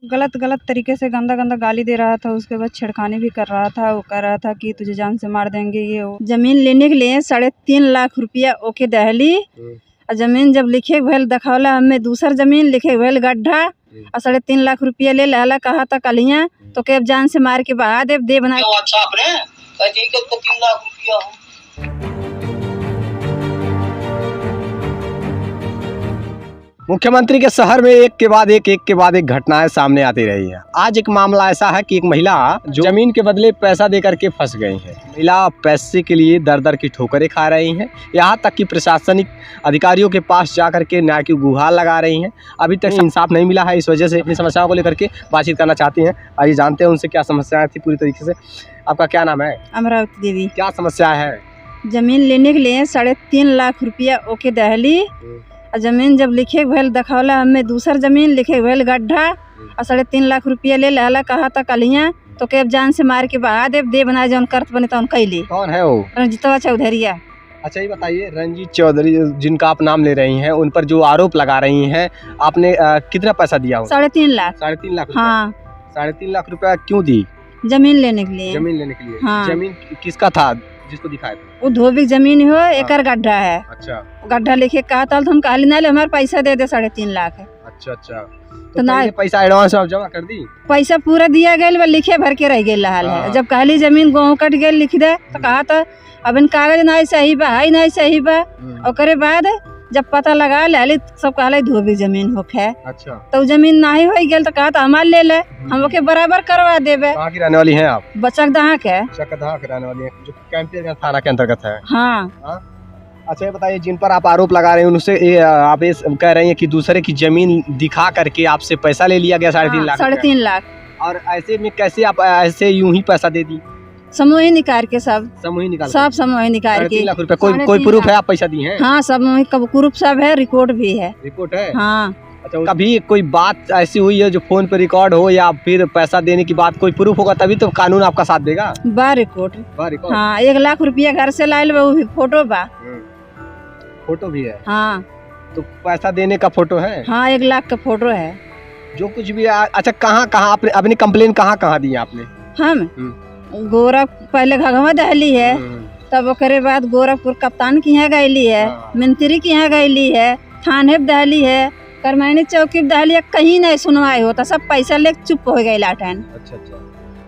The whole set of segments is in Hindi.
गलत गलत तरीके से गंदा गंदा गाली दे रहा था। उसके बाद छेड़खानी भी कर रहा था। वो कह रहा था कि तुझे जान से मार देंगे ये वो। जमीन लेने के लिए 3.5 लाख रुपया ओके दहली। और जमीन जब लिखे भेल दखौला हमें दूसर जमीन लिखे भेल गड्ढा और 3.5 लाख रुपया ले लहला कहा था कलिया तो के अब जान से मार के बहा दे बना। मुख्यमंत्री के शहर में एक के बाद एक घटनाएं सामने आती रही हैं। आज एक मामला ऐसा है कि एक महिला जो जमीन के बदले पैसा देकर के फंस गई है। महिला पैसे के लिए दर दर की ठोकरें खा रही हैं। यहाँ तक कि प्रशासनिक अधिकारियों के पास जाकर के न्याय की गुहार लगा रही हैं। अभी तक इंसाफ नहीं मिला है। इस वजह से अपनी समस्याओं को लेकर के बातचीत करना चाहती हैं। आइए जानते हैं उनसे क्या समस्याएं थी पूरी तरीके से। आपका क्या नाम है? अमरावती देवी। क्या समस्या है? जमीन लेने के लिए 3.5 लाख रुपया ओके दहली। और जमीन जब लिखे भेल दखौला हमें दूसर जमीन लिखे भेल गड्ढा और 3.5 लाख रुपया ले लहला कहा था कलिया तो के अब जान से मार के बहा दे बना जौन करत बने तौन कैली। कौन है वो? रंजीतवा चौधरिया। अच्छा ये बताइए, रंजीत चौधरी जिनका आप नाम ले रही हैं, उन पर जो आरोप लगा रही हैं, आपने कितना पैसा दिया? 3.5 लाख। 3.5 लाख? हाँ। 3.5 लाख रुपया क्यों दी? जमीन लेने के लिए। जमीन लेने के लिए? हाँ। जमीन किसका था जिसको दिखाया था? वो धोबी जमीन हो एकर गड्ढा है। अच्छा। गड्ढा लिखे कहा था हम कहली ना ले हमारे पैसा दे 3.5 लाख है। अच्छा अच्छा। तो ना पैसा एडवांस आप जमा कर दी? पैसा पूरा दिया गया, लिखे भर के रह गया है। जब कहली जमीन गेहूँ कट गए लिख दे तो कहा था अब इन कागज नहीं सही बा है नहीं सही बा। और बाद जब पता लगा ले सब कहले धोबी जमीन होखे। अच्छा। तो जमीन नहीं हो गया तो कहा था हमारे ले ले हम ओके बराबर करवा देबे। कहाँ की रहने वाली हैं आप? बचकदहा के। बचकदहा के रहने वाली हैं जो कैंपियरगंज थाना के अंतर्गत है। हाँ। अच्छा ये बताइए, जिन पर आप आरोप लगा रहे हैं उनसे आप कह रही हैं कि दूसरे की जमीन दिखा करके आपसे पैसा ले लिया गया 3.5 लाख? 3.5 लाख। और ऐसे में कैसे आप ऐसे यूं ही पैसा दे दी? समूह ही निकाल के सब समूह निकाल के 3.5 लाख रुपए। कोई प्रूफ है आप पैसा दी हैं? हाँ समूह का प्रूफ सब है, रिकॉर्ड भी है। रिकॉर्ड है? हाँ। अच्छा, कभी कोई बात ऐसी हुई है जो फोन पे रिकॉर्ड हो या फिर पैसा देने की बात कोई प्रूफ होगा तभी तो कानून आपका साथ देगा? बा रिकॉर्ड। हाँ 1 लाख रुपया घर से लाए वो भी फोटो बा। फोटो भी है? हाँ। तो पैसा देने का फोटो है? हाँ 1 लाख का फोटो है। जो कुछ भी। अच्छा कहाँ आपने अपनी कंप्लेन कहाँ दी आपने? हम गोरखपुर पहले घगवा दहली है, तब ओकरे बाद गोरखपुर कप्तान की यहाँ गईली है, मंत्री की यहाँ गईली है, थाने दहली है, करमैनी चौकी दहली है। कहीं नहीं सुनवाई होता, सब पैसा लेके चुप हो गए लाठन। अच्छा अच्छा।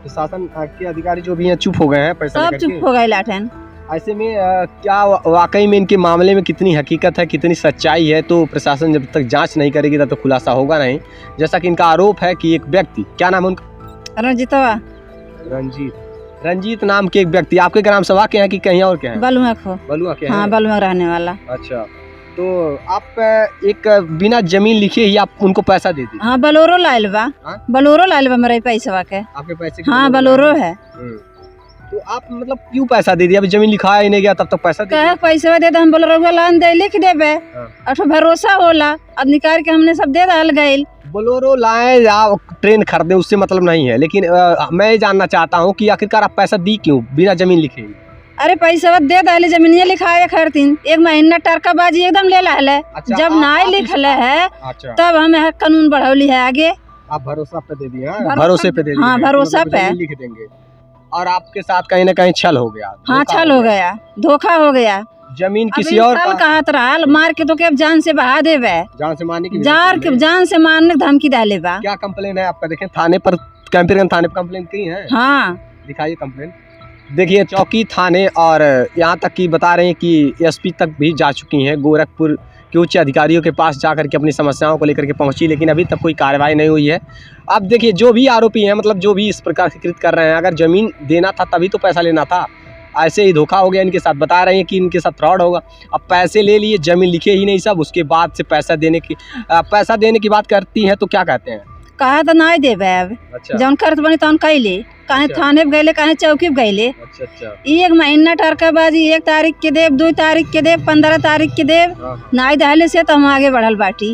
तो शासन के अधिकारी जो भी हैं चुप हो गए हैं पैसा सब चुप हो गए लाठन। ऐसे में क्या वाकई में इनके मामले में कितनी हकीकत है, कितनी सच्चाई है, तो प्रशासन जब तक जांच नहीं करेगी तब तो खुलासा होगा नहीं। जैसा कि इनका आरोप है कि एक व्यक्ति, क्या नाम है उनका? रंजीतवा। रंजीत नाम के एक व्यक्ति आपके ग्राम सभा के हैं कि कहीं और के हैं? बलुआ के। हाँ बलुआ रहने वाला। अच्छा, तो आप एक बिना जमीन लिखे ही आप उनको पैसा दे दी? हाँ बलोरो लाइल बा मेरे पैसा के। आपके पैसे? हाँ बलोरो है। तो आप मतलब क्यों पैसा दे दिया? अभी जमीन लिखाया ही नहीं गया तब तक पैसा दे? पैसा दे हम बोलोरो लान दे लिख देबे। अच्छा भरोसा होला, अब निकाल के हमने सब दे डाल गए। बोलोरो लाए या ट्रेन खरीदे उससे मतलब नहीं है, लेकिन मैं ये जानना चाहता हूँ कि आखिरकार आप पैसा दी क्यों बिना जमीन लिखे? अरे पैसा दे डाले जमीन लिखाए खरतीन 1 महीना टरकाबाजी एकदम ले ला है। अच्छा, जब नहीं लिखल है तब हम कानून बढ़ौली है आगे। आप भरोसा पे दे दिए? भरोसे पे दे दिए? हाँ भरोसा पे लिख देंगे। और आपके साथ कहीं न कहीं छल हो गया? हाँ छल हो गया, धोखा हो गया। जमीन किसी और का कहत रहा मार के तो के जान से बहा देवे। जान से मारने की? जान से मारने धमकी डाले बा। क्या कंप्लेन है आपका? देखें थाने पर, कैंपियरगंज थाने पर कंप्लेन की है? हाँ दिखाइए कंप्लेन। देखिए चौकी, थाने और यहाँ तक कि बता रहे हैं कि एसपी तक भी जा चुकी हैं। गोरखपुर के उच्च अधिकारियों के पास जाकर के अपनी समस्याओं को लेकर के पहुंची, लेकिन अभी तक कोई कार्रवाई नहीं हुई है। अब देखिए जो भी आरोपी हैं, मतलब जो भी इस प्रकार से कृत कर रहे हैं, अगर जमीन देना था तभी तो पैसा लेना था। ऐसे ही धोखा हो गया इनके साथ। बता रहे हैं कि इनके साथ फ्रॉड होगा। अब पैसे ले लिए, जमीन लिखे ही नहीं सब, उसके बाद से पैसा देने की बात करती हैं तो क्या कहते हैं? कहा तो नहीं देवे अब। अच्छा। जौन करत बनी तौन कैले, कहीं थाने गए कहीं चौकी गए। अच्छा अच्छा। 1 महीना टरकाबाजी 1 तारीख के देव, 2 तारीख के देव, 15 तारीख के देव नहीं दहले से तो हम आगे बढ़ल बाटी।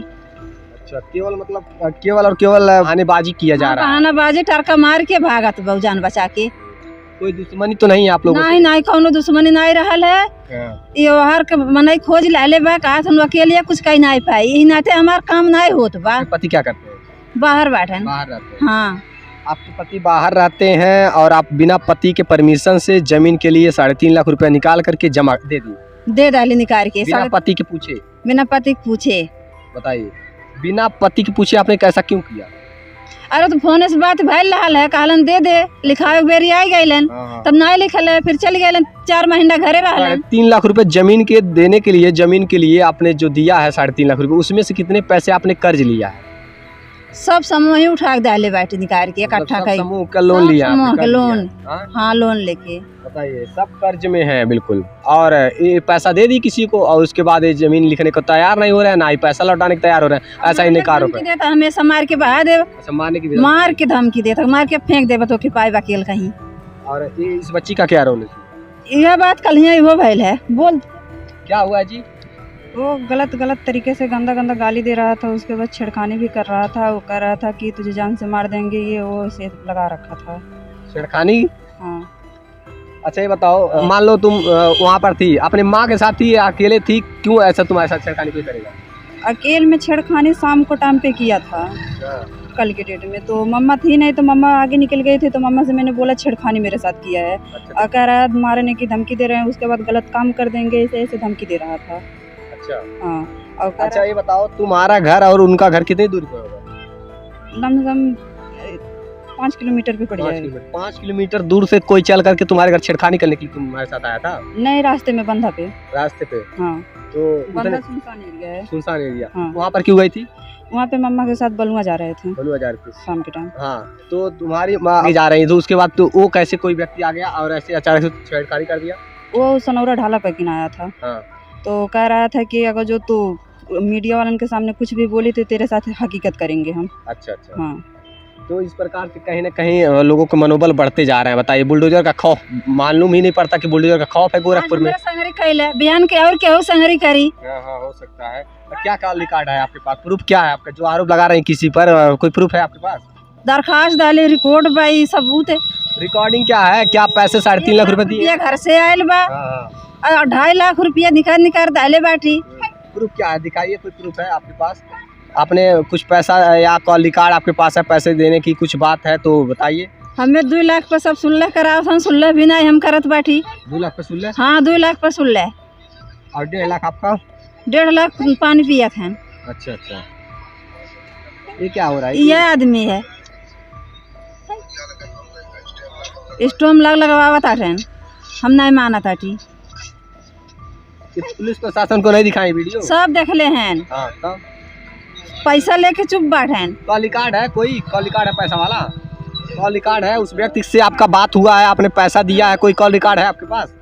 अच्छा, केवल बहानेबाजी किया जा रहा है? बहानेबाजी टरका मार के भागत बहु जान बचा के। कोई दुश्मनी तो नहीं आप लोगों? नहीं कौनो दुश्मनी नहीं रहल है। ये हर के मने खोज लाले बा, कहा हम अकेले कुछ कहीं नहीं पाई, यही नाते हमार काम नहीं होत बा। पति क्या करते हैं? बाहर बैठे बाहर रहते हैं। हाँ। आपके पति बाहर रहते हैं और आप बिना पति के परमिशन से जमीन के लिए 3.5 लाख रुपया निकाल करके जमा दे दिए, दे डाली निकाल के बिना पति के पूछे। बिना पति के पूछे। बताइए, बिना पति के पूछे आपने कैसा क्यों किया? अरे तो फोन से बात भैल रहा है, कहलन दे दे, लिखावे बेरी आई गईलन, तब नहीं लिखल है, फिर चल गए 4 महीना घरे रहलन। 3 लाख रुपए जमीन के देने के लिए, जमीन के लिए आपने जो दिया है 3.5 लाख रुपए, उसमें से कितने पैसे आपने कर्ज लिया है? सब समूह ही उठा के डाले बैठे निकाल के इकट्ठा कर, समूह का लोन लिया? समूह का लोन। हाँ लोन लेके। बताइए, सब कर्ज में है बिल्कुल। और ये पैसा दे दी किसी को और उसके बाद ये जमीन लिखने को तैयार नहीं हो रहा है, ना ही पैसा लौटाने को तैयार हो रहा है, ऐसा ही निकार हो देता हमेशा मार के बहा दे, मारने की मार के धमकी देता, मार के फेंक देता तो पाए वकील कहीं। और ये इस बच्ची का क्या रोल है? यह बात कल ही वो भैल है। बोल क्या हुआ जी? वो गलत तरीके से गंदा गाली दे रहा था, उसके बाद छेड़खानी भी कर रहा था। वो कह रहा था कि तुझे जान से मार देंगे, ये वो इसे लगा रखा था। छेड़खानी? हाँ। अच्छा ये बताओ, मान लो तुम वहाँ पर थी, अपने माँ के साथ थी, अकेले थी, क्यों ऐसा तुम्हारे साथ छेड़खानी कोई करेगा? अकेले में छेड़खानी शाम को टाइम पे किया था कल के डेट में। तो मम्मा थी नहीं, तो मम्मा आगे निकल गए थे, तो मम्मा से मैंने बोला छेड़खानी मेरे साथ किया है। और कह रहा है मारने की धमकी दे रहे हैं, उसके बाद गलत काम कर देंगे, ऐसे धमकी दे रहा था। अच्छा हाँ। और अच्छा ये बताओ, तुम्हारा घर और उनका घर कितनी दूरी पर होगा? लमसम 5 किलोमीटर पे पड़ जाएगा। 5 किलोमीटर दूर से कोई चल करके तुम्हारे घर छेड़खानी करने के लिए तुम्हारे साथ आया था? नहीं, रास्ते में बंधा पे। रास्ते पे? हाँ। तो बंधा सुनसान एरिया है। सुनसान एरिया। हाँ। वहाँ पर क्यों गई थी? वहाँ पे मम्मा के साथ बलुआ जा रहे थे। बलुआ जा रहे थे शाम के टाइम। हाँ, तो तुम्हारी माँ जा रही थी, उसके बाद तो वो कैसे कोई व्यक्ति आ गया और ऐसे अचानक से छेड़खानी कर दिया? वो सनौरा ढाला पे किनाया था। हाँ। तो कह रहा था कि अगर जो तू मीडिया वालन के सामने कुछ भी बोली तो तेरे साथ हकीकत करेंगे हम। अच्छा। हाँ। तो इस प्रकार से कहीं ना कहीं लोगों के मनोबल बढ़ते जा रहे हैं। बताइए, बुलडोजर का खौफ मालूम ही नहीं पड़ता कि बुलडोजर का खौफ है गोरखपुर में। संगरी कैले बिहान के और क्या हो संगरी करी। हाँ, हो सकता है। क्या कॉल रिकॉर्ड है आपके पास? प्रूफ क्या है आपका? जो आरोप लगा रहे हैं किसी पर, कोई प्रूफ है आपके पास? दरखास्त डाले, रिकॉर्ड बाई सबूत है। रिकॉर्डिंग क्या है? क्या पैसे 3.5 लाख रुपए दिए? घर से आयल बा और 2.5 लाख रुपया निकाल डाले बाटी। प्रूफ क्या है? दिखाइए, कोई प्रूफ है आपके पास? आपने कुछ पैसा या कॉल रिकॉर्ड आपके पास है, पैसे देने की कुछ बात है तो बताइए। हमें 2 लाख पर सब सुनले कराओ, हम सुनले भी नहीं, हम करत बाटी। 2 लाख पर सुन ले? हाँ, 2 लाख पर सुन ले। और 1.5 लाख आपका? 1.5 लाख पानी पिया था। अच्छा। ये क्या हो रहा है? ये आदमी है स्टोम लगवावा था, हम नहीं माना था। पुलिस प्रशासन को नहीं दिखाई वीडियो? सब देख ले हैं। हाँ, तब पैसा लेके चुप बैठे। कॉल रिकॉर्ड है? कोई कॉल रिकॉर्ड है? पैसा वाला कॉल रिकॉर्ड है? उस व्यक्ति से आपका बात हुआ है, आपने पैसा दिया है, कोई कॉल रिकॉर्ड है आपके पास?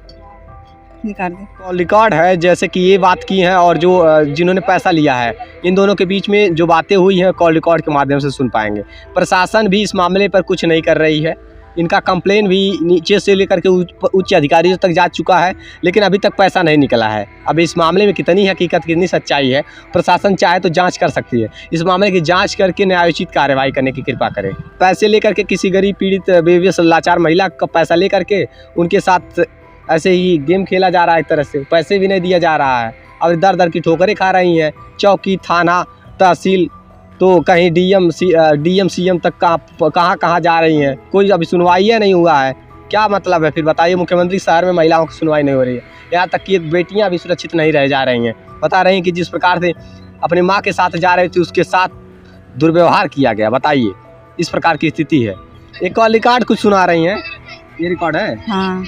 निकाल दे। कॉल रिकॉर्ड है, जैसे कि ये बात की है और जो जिन्होंने पैसा लिया है, इन दोनों के बीच में जो बातें हुई हैं कॉल रिकॉर्ड के माध्यम से सुन पाएंगे। प्रशासन भी इस मामले पर कुछ नहीं कर रही है। इनका कंप्लेन भी नीचे से लेकर के उच्च अधिकारियों तक जा चुका है, लेकिन अभी तक पैसा नहीं निकला है। अब इस मामले में कितनी हकीकत, कितनी सच्चाई है, प्रशासन चाहे तो जांच कर सकती है। इस मामले की जांच करके न्यायोचित कार्रवाई करने की कृपा करें। पैसे लेकर के किसी गरीब पीड़ित बेवस लाचार महिला का पैसा लेकर के उनके साथ ऐसे ही गेम खेला जा रहा है। एक तरह से पैसे भी नहीं दिया जा रहा है और दर दर की ठोकरें खा रही हैं। चौकी, थाना, तहसील, तो कहीं डीएम सीएम तक कहाँ जा रही हैं, कोई अभी सुनवाई नहीं हुआ है। क्या मतलब है फिर? बताइए, मुख्यमंत्री शहर में महिलाओं की सुनवाई नहीं हो रही है, यहाँ तक कि बेटियां भी सुरक्षित नहीं रह जा रही हैं। बता रही हैं कि जिस प्रकार से अपने माँ के साथ जा रही थी उसके साथ दुर्व्यवहार किया गया। बताइए, इस प्रकार की स्थिति है। एक कॉल रिकॉर्ड कुछ सुना रही हैं, ये रिकॉर्ड है? हाँ।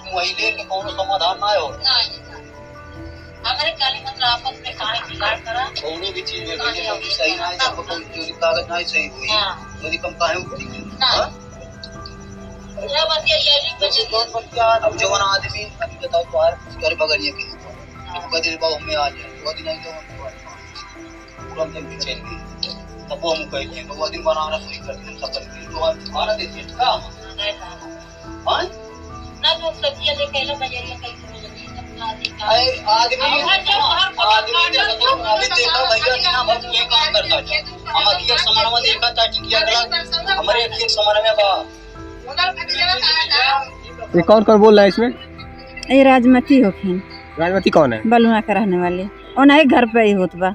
महिले के कोनो समाधान ना हो। हमारे काली मतलब आपस में खाने बिगाड़ करा कोनो भी चीज में कोई सही ना है, सब कोई चोरी कागज ना सही हुई यदि कम काहे उठी हां या बात ये बच्चे दोस्त बच्चा। अब जवान आदमी अभी बताओ बाहर घर बगल ये के बदल बाबू में आ जाए वो दिन नहीं तो तुरंत भी चल गई। तब वो हम कहिए तो वो दिन बनाना शुरू कर दें सब करके तो खाना देते का हां ना जो सब्जियां लेके लो बजरिया कहीं आदमी देखा भैया कितना बहुत ये काम करता है। हमारे एक समान में देखा था टिकिया गला हमारे एक समान में बा ये कौन बोल रहा है इसमें? ये राजमती होखिन, राजमती कौन है? बलुआ के रहने वाले। और नहीं घर पे ही होत बा।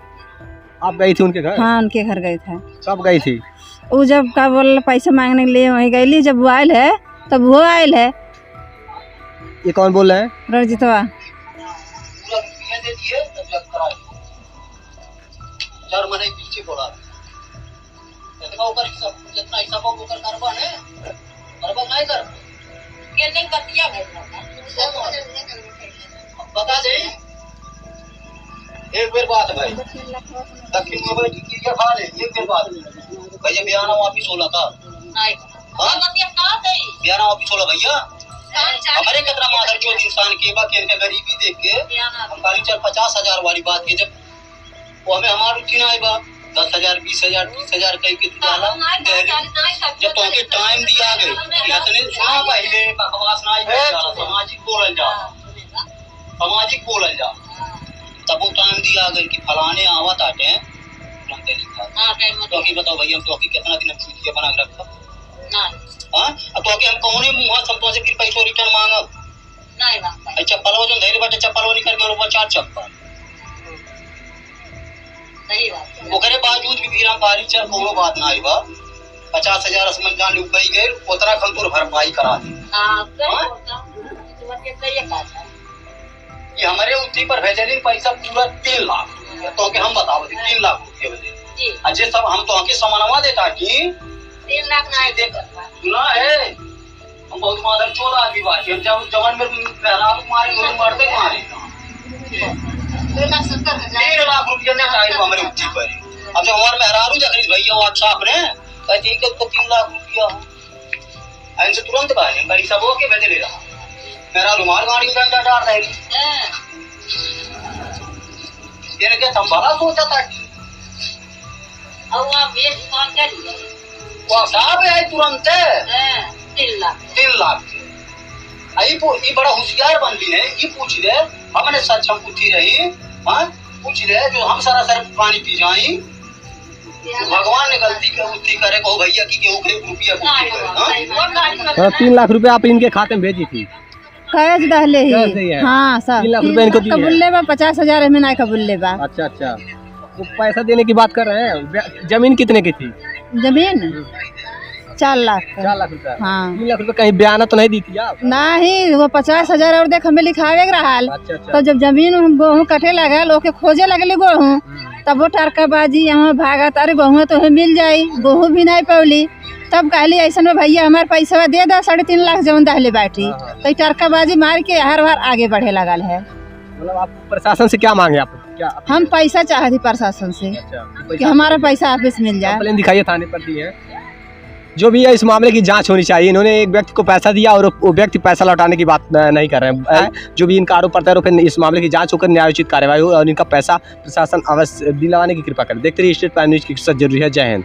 आप गई थी उनके घर? हाँ, उनके घर गई था। कब गई थी? वो जब का बोल पैसा मांगने के लिए वहीं गई, जब वो आयल है तब वो आयल है। ये कौन बोल रहे हैं? रणजीतवा। पूरा रुपया दे दिए तब जब करा 4 महीने पीछे पड़ा इतना ऊपर हिसाब जितना हिसाब वो कर करबा ने करबा नहीं कर के नहीं कर दिया भाई बता दे एक बार बात भाई दक्षिण में भाई ठीक है खा ले एक बार बात भैया बयाना वापिस होला का नहीं हां बतिया का दे बयाना वापिस होला भैया हमारे कितना माधर चोद इंसान के बाकी इनका गरीबी देख के हम खाली 50,000 वाली बात की जब वो हमें हमार उठी ना आएगा 10,000 20,000 30,000 कहीं के डाला जब तो के टाइम दिया गए इतने सुना पहले बकवास ना आई सामाजिक बोलल जा तब वो टाइम दिया गए कि फलाने आवत आते हैं तुरंत लिखा तो की बताओ भैया हम तो की कितना दिन चूतिया बना के रखा ना हां तो के हम कौने मुंह संतो से फिर पैसा रिटर्न मांगब नहीं मांग चप्पल वो जो धैर्य बाटे चप्पल वो निकल के ऊपर 4 चप्पल सही बात ओकरे बावजूद भी फिर हम बारी चल कोनो बात ना आईबा 50,000 असमन जान लुक गई गए उतना खम तोर भरपाई करा दी हां ये हमारे उठी पर भेजलिन पैसा पूरा 3 लाख तो के हम बताओ 3 लाख रुपए बजे अच्छे सब हम तो आके सामानवा देता कि 3 लाख ना देख सुना है हम बहुत मादर चोर आदमी बात हम जब जवान में रात मारे गोली मारते मारे 3 लाख रुपया ने चाहिए हमारे उठी पर अब जब हमारे मेहरारू जखरी भैया व्हाट्सएप ने कहते कि तो 3 लाख रुपया ऐसे तुरंत बाहर बड़ी सब के भेज ले रहा मेरा रुमाल गाड़ी में डंडा डाल रही ये क्या संभाला सोचा था अब वहां बेच दुकान कर लिया वो साहब है तुरंत 3 लाख आई बड़ा होशियार बनली ने ये पूछ ले हमने सच हम पूछी रही हां पूछ ले जो हम सारा सर पानी पी जाई भगवान ने गलती कर करे को भैया की केहू के रुपया हां 3 लाख रुपए आप इनके खाते में भेजी थी कैश दहले ही हां सर 3 लाख रुपए इनको दिए कबूले बा 50,000 में नहीं कबूले बा। अच्छा वो पैसा देने की बात कर रहे हैं। जमीन कितने की थी? जमीन 4 लाख 4 लाख रुपए हाँ 3 लाख रुपए कहीं बयाना तो नहीं दी थी आप? नहीं वो 50,000 और देख हमें लिखावे रहा। तो जब जमीन गेहूँ कटे लगा लोग खोजे लगले गेहूँ तब वो टरकाबाजी यहाँ भागत अरे गेहूँ तो मिल जाई गेहूँ भी नहीं पौली तब कहली ऐसा में भैया हमारे पैसा दे दा 3.5 लाख जवन दहले बैठी तो टरकाबाजी मार के हर बार आगे बढ़े लगल है। मतलब आप प्रशासन से क्या मांगे? आप क्या हम पैसा चाहती प्रशासन से कि हमारा पैसा वापस मिल जाए। कंप्लेन दिखाइए थाने पर दी है जो भी है इस मामले की जांच होनी चाहिए। इन्होंने एक व्यक्ति को पैसा दिया और वो व्यक्ति पैसा लौटाने की बात नहीं कर रहे हैं। जो भी इनका आरोप प्रत्यारोप है इस मामले की जांच होकर न्यायोचित कार्रवाई हो और इनका पैसा प्रशासन अवश्य दिलवाने की कृपा करे। देखते रहिए स्टेट प्राइम न्यूज की जरूरी है। जय हिंद।